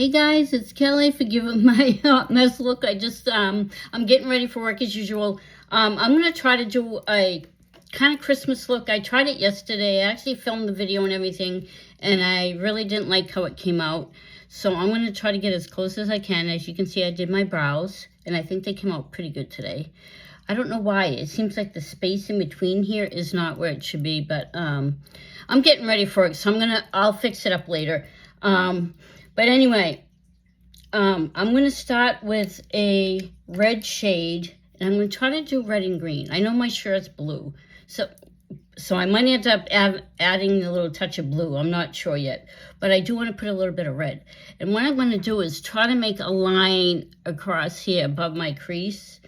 Hey guys, it's Kelly. Forgive my hot mess look. I'm getting ready for work as usual. I'm gonna try to do a kind of Christmas look. I tried it yesterday. I actually filmed the video and everything, and I really didn't like how it came out. So I'm gonna try to get as close as I can. As you can see, I did my brows, and I think they came out pretty good today. I don't know why. It seems like the space in between here is not where it should be, but I'm getting ready for it, so I'll fix it up later. But anyway, I'm going to start with a red shade, and I'm going to try to do red and green. I know my shirt's blue, so I might end up adding a little touch of blue. I'm not sure yet, but I do want to put a little bit of red. And what I'm going to do is try to make a line across here above my crease.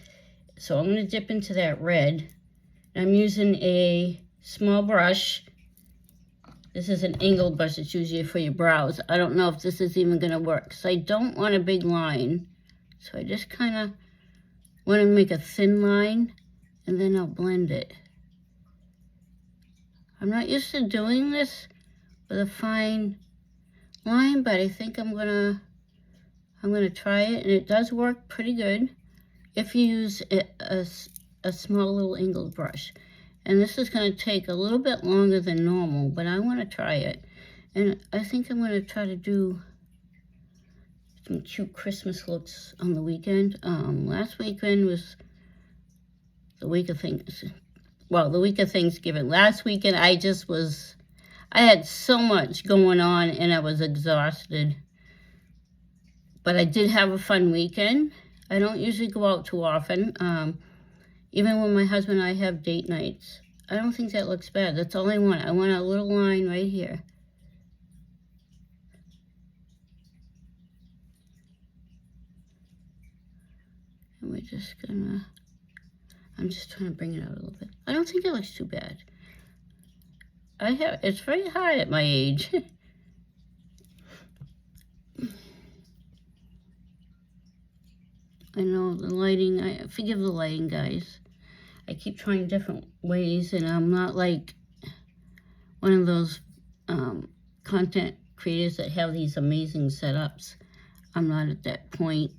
So I'm going to dip into that red. I'm using a small brush. This is an angled brush. It's usually for your brows. I don't know if this is even going to work. So I don't want a big line. So I just kind of want to make a thin line, and then I'll blend it. I'm not used to doing this with a fine line, but I think I'm gonna try it, and it does work pretty good if you use a small little angled brush. And this is going to take a little bit longer than normal, but I want to try it. And I think I'm going to try to do some cute Christmas looks on the weekend. Last weekend was the week of the week of Thanksgiving. Last weekend, I had so much going on, and I was exhausted. But I did have a fun weekend. I don't usually go out too often. Even when my husband and I have date nights, I don't think that looks bad. That's all I want. I want a little line right here. And we're just gonna, I'm just trying to bring it out a little bit. I don't think it looks too bad. It's very hard at my age. I know the lighting, forgive the lighting, guys. I keep trying different ways, and I'm not like one of those content creators that have these amazing setups. I'm not at that point.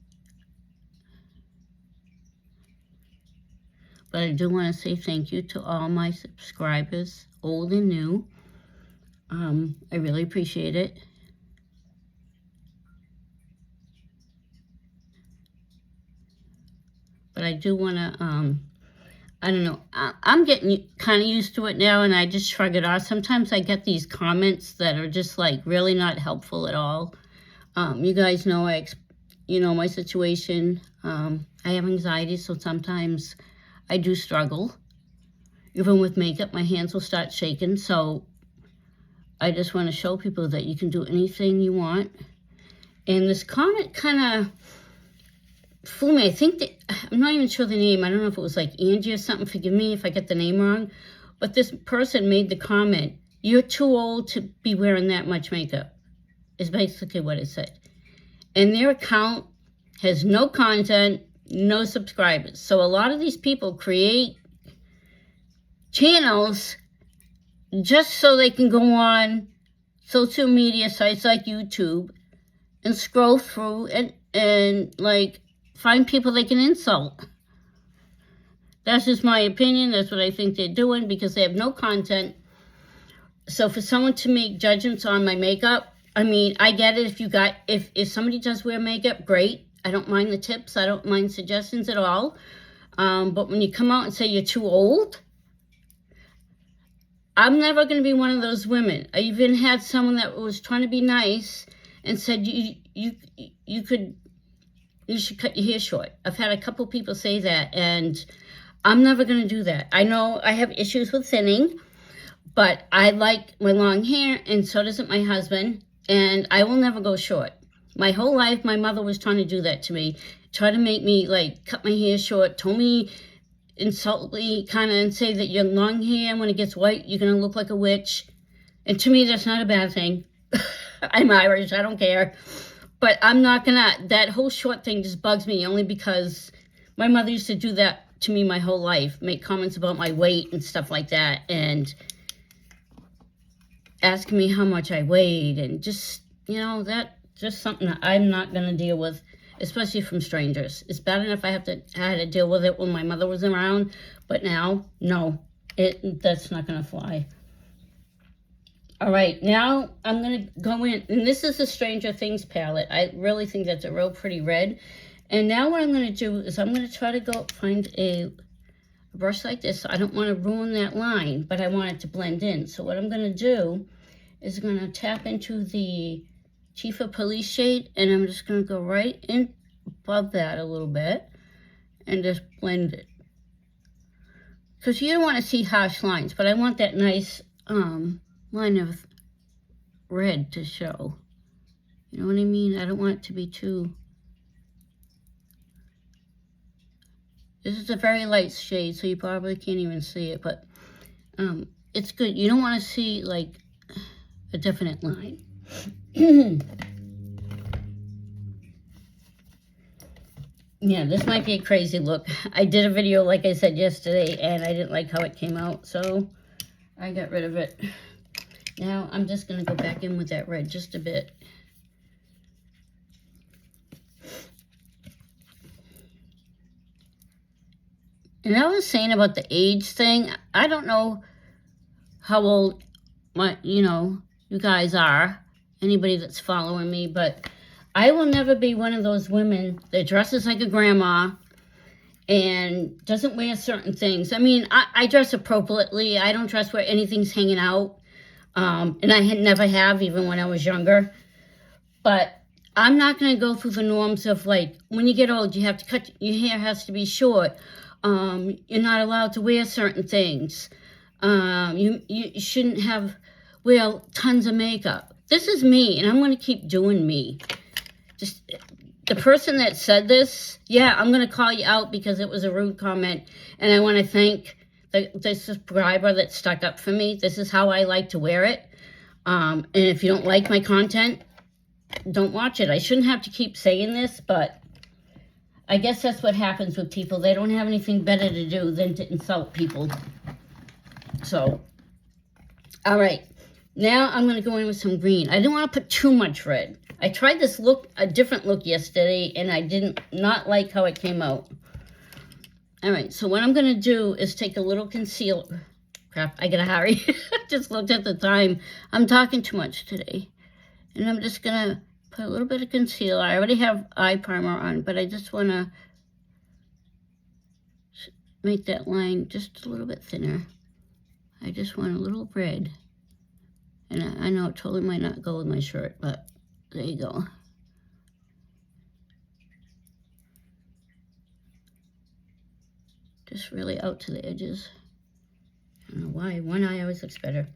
But I do want to say thank you to all my subscribers, old and new. I really appreciate it. But I do want to, I don't know, I'm getting kind of used to it now, and I just shrug it off. Sometimes I get these comments that are just like really not helpful at all. You guys know, my situation. I have anxiety, so sometimes I do struggle. Even with makeup, my hands will start shaking. So I just want to show people that you can do anything you want. And this comment kind of flew me. I think that, I'm not even sure the name. I don't know if it was like Angie or something. Forgive me if I get the name wrong. But this person made the comment, "You're too old to be wearing that much makeup," is basically what it said. And their account has no content, no subscribers. So a lot of these people create channels just so they can go on social media sites like YouTube and scroll through and like find people they can insult. That's just my opinion. That's what I think they're doing, because they have no content. So for someone to make judgments on my makeup, I mean, I get it. If somebody does wear makeup, great. I don't mind the tips. I don't mind suggestions at all. But when you come out and say you're too old, I'm never going to be one of those women. I even had someone that was trying to be nice and said, you should cut your hair short. I've had a couple people say that, and I'm never going to do that. I know I have issues with thinning, but I like my long hair, and so doesn't my husband, and I will never go short. My whole life, my mother was trying to do that to me, try to make me, like, cut my hair short, told me, insult me, kind of, and say that your long hair, when it gets white, you're going to look like a witch. And to me, that's not a bad thing. I'm Irish, I don't care. But I'm not gonna, that whole short thing just bugs me, only because my mother used to do that to me my whole life, make comments about my weight and stuff like that, and asking me how much I weighed, and just, that just something that I'm not going to deal with, especially from strangers. It's bad enough I had to deal with it when my mother was around, but now, no, that's not going to fly. All right, now I'm going to go in, and this is the Stranger Things palette. I really think that's a real pretty red. And now what I'm going to do is I'm going to try to go find a brush like this. I don't want to ruin that line, but I want it to blend in. So what I'm going to do is I'm going to tap into the Chief of Police shade, and I'm just going to go right in above that a little bit and just blend it. Because you don't want to see harsh lines, but I want that nice line of red to show. You know what I mean? I don't want it to be too... This is a very light shade, so you probably can't even see it, but it's good. You don't want to see, like, a definite line. Yeah, this might be a crazy look. I did a video, like I said yesterday, and I didn't like how it came out, so I got rid of it. Now I'm just going to go back in with that red just a bit. And I was saying about the age thing, I don't know how old you guys are, anybody that's following me, but I will never be one of those women that dresses like a grandma and doesn't wear certain things. I mean, I dress appropriately. I don't dress where anything's hanging out, and I never have, even when I was younger. But I'm not going to go through the norms of, like, when you get old, you have to cut, your hair has to be short. You're not allowed to wear certain things. You shouldn't wear tons of makeup. This is me, and I'm going to keep doing me. Just the person that said this, yeah, I'm going to call you out because it was a rude comment, and I want to thank the subscriber that stuck up for me. This is how I like to wear it. And if you don't like my content, don't watch it. I shouldn't have to keep saying this, but I guess that's what happens with people. They don't have anything better to do than to insult people. So, all right. Now I'm going to go in with some green. I didn't want to put too much red. I tried this look, a different look yesterday, and I did not like how it came out. All right, so what I'm going to do is take a little concealer. Crap, I got to hurry. I just looked at the time. I'm talking too much today. And I'm just going to put a little bit of concealer. I already have eye primer on, but I just want to make that line just a little bit thinner. I just want a little red. And I know it totally might not go with my shirt, but there you go. Just really out to the edges. I don't know why. One eye always looks better.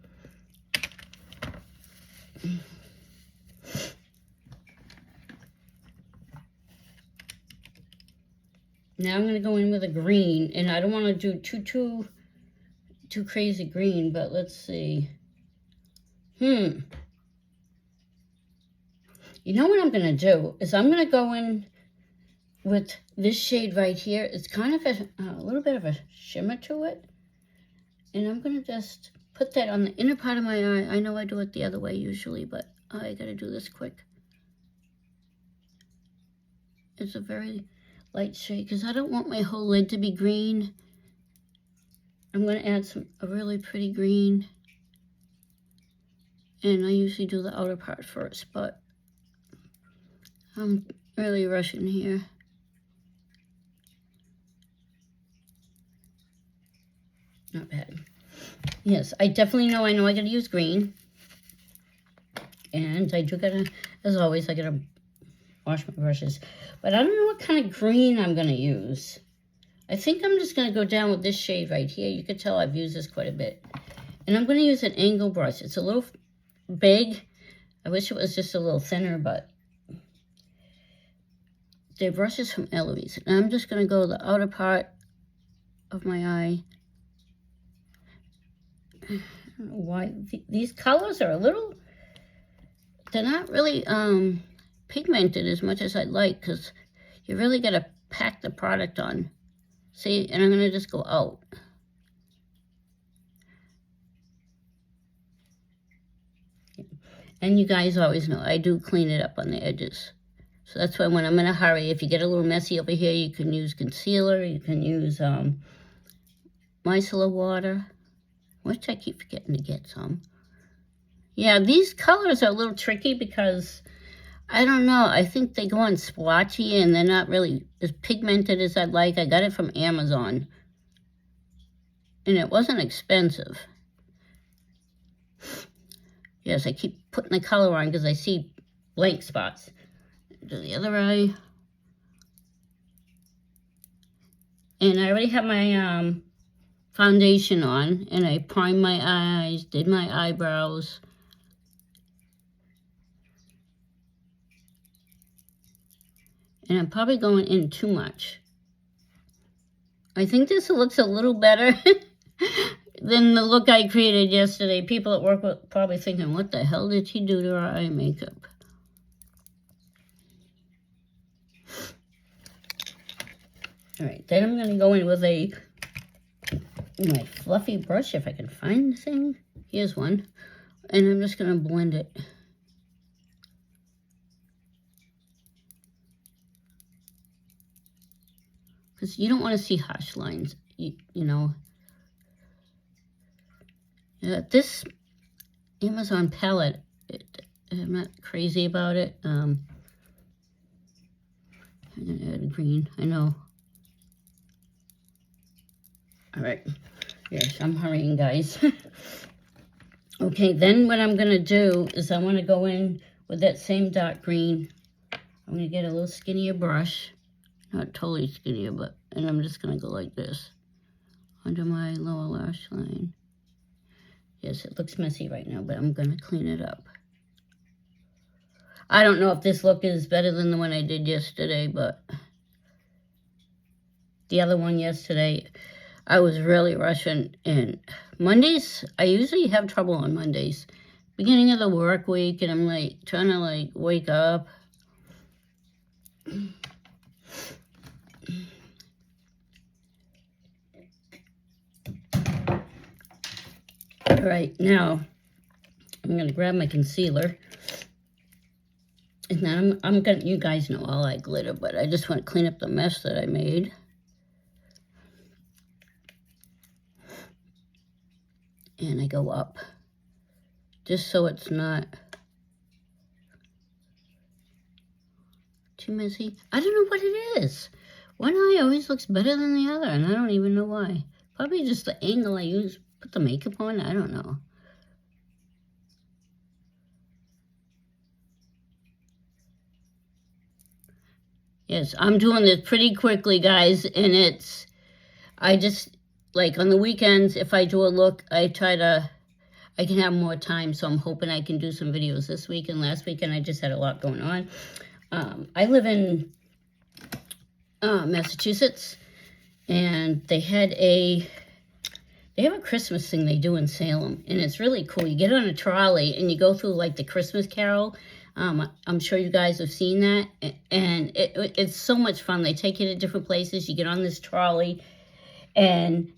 Now I'm going to go in with a green, and I don't want to do too crazy green, but let's see. You know what I'm going to do is I'm going to go in with this shade right here. It's kind of a little bit of a shimmer to it. And I'm going to just put that on the inner part of my eye. I know I do it the other way usually, but I got to do this quick. It's a very light shade because I don't want my whole lid to be green. I'm going to add a really pretty green. And I usually do the outer part first, but I'm really rushing here. Not bad. Yes, I definitely know. I know I gotta use green. And I do gotta, as always, I gotta wash my brushes. But I don't know what kind of green I'm gonna use. I think I'm just gonna go down with this shade right here. You can tell I've used this quite a bit. And I'm gonna use an angle brush. It's a little big. I wish it was just a little thinner, but they're brushes from Eloise. And I'm just gonna go the outer part of my eye. I don't know why these colors are a little, they're not really pigmented as much as I'd like, because you really got to pack the product on. See, and I'm going to just go out. And you guys always know I do clean it up on the edges. So that's why when I'm in a hurry, if you get a little messy over here, you can use concealer. You can use micellar water, which I keep forgetting to get some. Yeah, these colors are a little tricky because, I don't know, I think they go on splotchy and they're not really as pigmented as I'd like. I got it from Amazon. And it wasn't expensive. Yes, I keep putting the color on because I see blank spots. Do the other eye. And I already have my foundation on. And I primed my eyes, did my eyebrows. And I'm probably going in too much. I think this looks a little better than the look I created yesterday. People at work were probably thinking, what the hell did she do to her eye makeup? All right, then I'm going to go in with my fluffy brush, if I can find the thing. Here's one. And I'm just going to blend it. Because you don't want to see harsh lines, you know. This Amazon palette, I'm not crazy about it. I'm going to add green, I know. All right. Yes, I'm hurrying, guys. Okay, then what I'm going to do is I want to go in with that same dark green. I'm going to get a little skinnier brush. Not totally skinnier, but, and I'm just going to go like this under my lower lash line. Yes, it looks messy right now, but I'm going to clean it up. I don't know if this look is better than the one I did yesterday, but the other one yesterday, I was really rushing. And Mondays, I usually have trouble on Mondays. Beginning of the work week, and I'm like trying to like wake up. All right, now I'm going to grab my concealer. And then I'm going to, you guys know I like glitter, but I just want to clean up the mess that I made. And I go up, just so it's not too messy. I don't know what it is. One eye always looks better than the other, and I don't even know why. Probably just the angle I use, put the makeup on, I don't know. Yes, I'm doing this pretty quickly, guys, and I just, like on the weekends, if I do a look, I can have more time, so I'm hoping I can do some videos this week. And last weekend, I just had a lot going on. I live in Massachusetts, and they have a Christmas thing they do in Salem, and it's really cool. You get on a trolley, and you go through, like, the Christmas Carol. I'm sure you guys have seen that, and it's so much fun. They take you to different places. You get on this trolley, and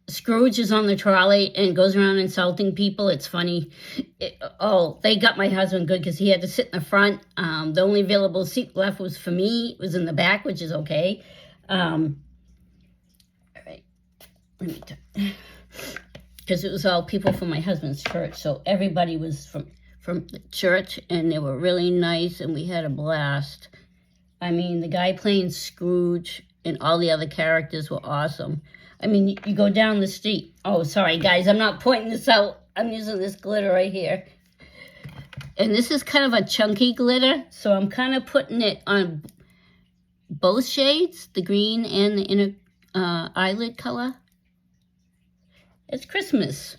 Scrooge is on the trolley and goes around insulting people. It's funny. They got my husband good because he had to sit in the front. The only available seat left was for me. It was in the back, which is okay. All right. Let me because it was all people from my husband's church. So everybody was from the church, and they were really nice, and we had a blast. I mean, the guy playing Scrooge and all the other characters were awesome. I mean, you go down the street. Oh, sorry, guys. I'm not pointing this out. I'm using this glitter right here. And this is kind of a chunky glitter, so I'm kind of putting it on both shades, the green and the inner eyelid color. It's Christmas.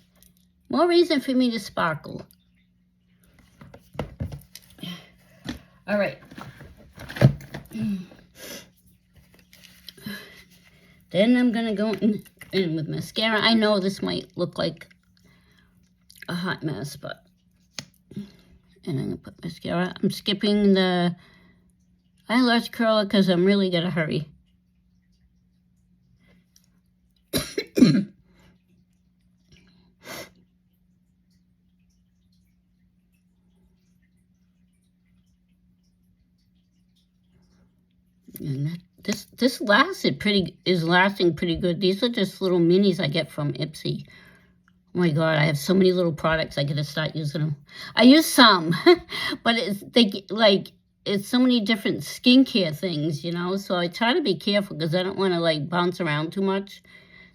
More reason for me to sparkle. All right. Then I'm going to go in with mascara. I know this might look like a hot mess, but... And I'm going to put mascara. I'm skipping the eyelash curler because I'm really going to hurry. And this is lasting pretty good. These are just little minis I get from Ipsy. Oh my God, I have so many little products. I gotta start using them. I use some, but it's so many different skincare things, you know. So I try to be careful because I don't want to like bounce around too much.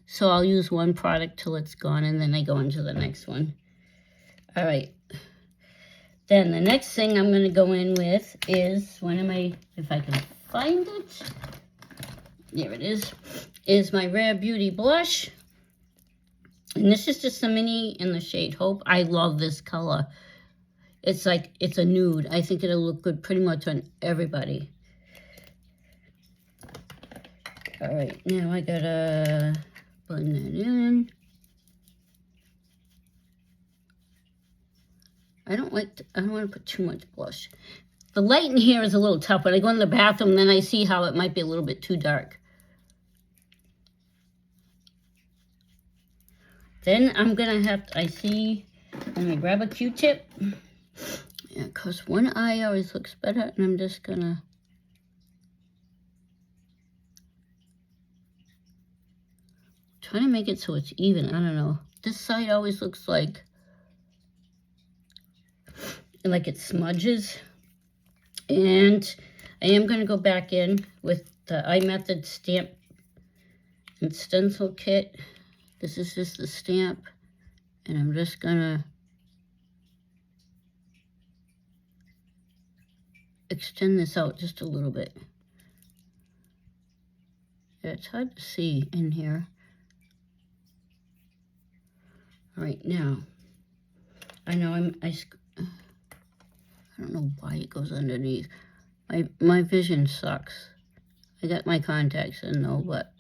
So I'll use one product till it's gone, and then I go into the next one. All right. Then the next thing I'm going to go in with is, if I can find it, there it is my Rare Beauty blush. And this is just a mini in the shade Hope. I love this color. It's a nude. I think it'll look good pretty much on everybody. All right, now I gotta blend that in. I don't want to put too much blush. The light in here is a little tough. When I go in the bathroom, then I see how it might be a little bit too dark. Then I'm going to I'm going to grab a Q-tip. Yeah, because one eye always looks better, and I'm just going to try to make it so it's even. I don't know. This side always looks like it smudges. And I am going to go back in with the iMethod stamp and stencil kit. This is just the stamp, and I'm just going to extend this out just a little bit. Yeah, it's hard to see in here. All right, now, I know I don't know why it goes underneath. My vision sucks. I got my contacts in though, but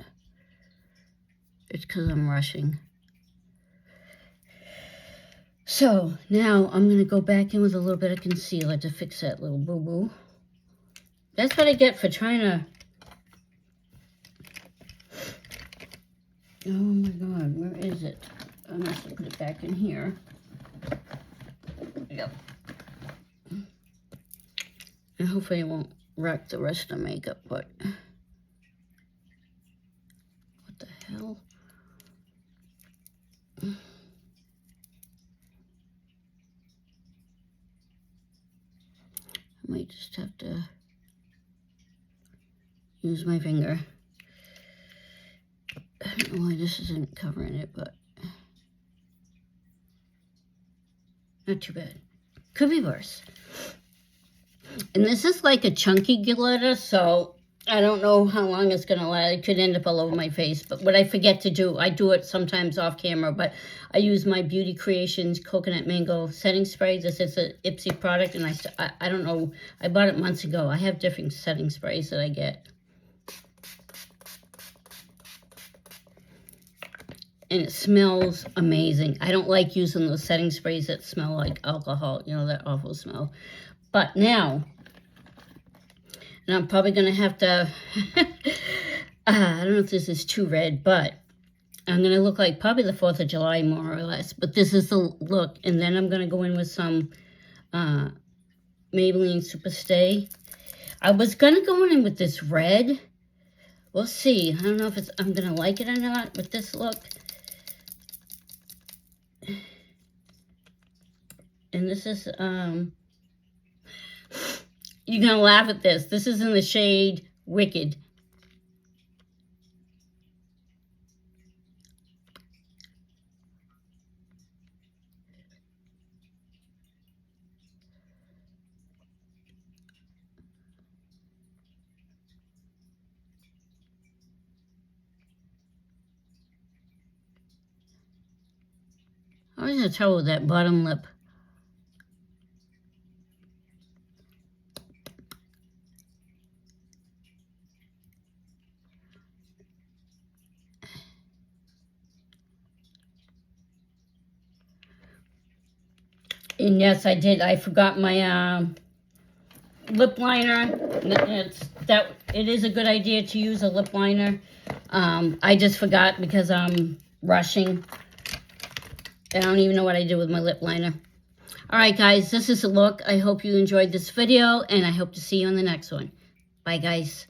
it's because I'm rushing. So now I'm going to go back in with a little bit of concealer to fix that little boo-boo. That's what I get for trying to... Oh my God, where is it? I must have put it back in here. Yep. And hopefully it won't wreck the rest of the makeup, but... What the hell? I might just have to use my finger. I don't know why this isn't covering it, but not too bad. Could be worse. And this is like a chunky glitter, so I don't know how long it's going to last. It could end up all over my face. But what I forget to do, I do it sometimes off camera, but I use my Beauty Creations Coconut Mango Setting Spray. This is an Ipsy product, and I don't know. I bought it months ago. I have different setting sprays that I get. And it smells amazing. I don't like using those setting sprays that smell like alcohol, you know, that awful smell. But now, and I'm probably going to have to, I don't know if this is too red, but I'm going to look like probably the 4th of July, more or less. But this is the look. And then I'm going to go in with some Maybelline Super Stay. I was going to go in with this red. We'll see. I don't know if I'm going to like it or not with this look. And this is, you're going to laugh at this. This is in the shade Wicked. I always have trouble with that bottom lip. And yes, I did. I forgot my lip liner. It is a good idea to use a lip liner. I just forgot because I'm rushing. I don't even know what I did with my lip liner. All right, guys, this is a look. I hope you enjoyed this video, and I hope to see you on the next one. Bye, guys.